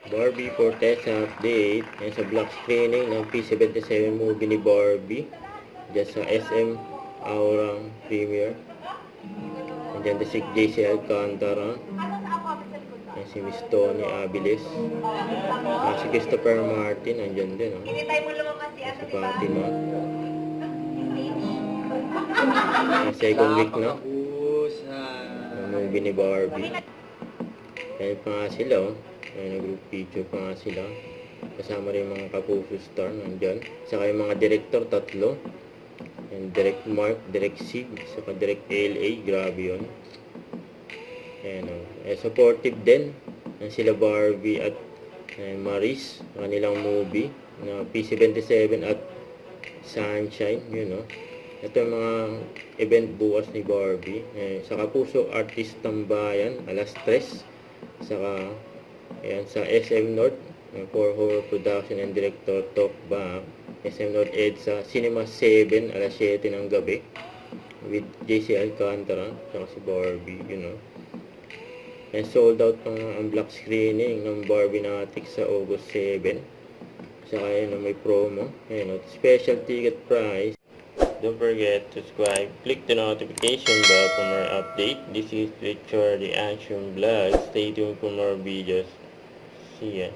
Barbie Fortesa update. Yan sa block screening ng P77 movie ni Barbie. Diyan sa SM Aurang Premier. Diyan si JC Alcantara. Yan si Miss Tony Abilis. Si Christopher Martin. Andyan din. Si Fatima. Second week na. Ang movie ni Barbie. Ayan pa nga sila, nag-group picture pa nga sila. Kasama rin mga kapuso star nandyan. Saka yung mga director, tatlo. Ayan, Direct Mark, Direct Sig, saka Direct LA, grabe yun. Ayan, supportive din. Ayan sila Barbie at Maris, kanilang movie na P77 at Sunshine, yun, Ito yung mga event bukas ni Barbie. Sa Kapuso Artist Tambayan, alas 3. Saka, ayan, sa SM North, for Horror Production and Director Talk Back. SM North EDSA, Cinema 7, alas 7 ng gabi. With JC Alcantara, saka si Barbie, And sold out pang ang block screening ng Barbie Natic sa August 7. Saka yun, may promo. Ayan, special ticket price. Don't forget to subscribe. Click the notification bell for more update. This is Richard the Action Vlog. Stay tuned for more videos. See ya.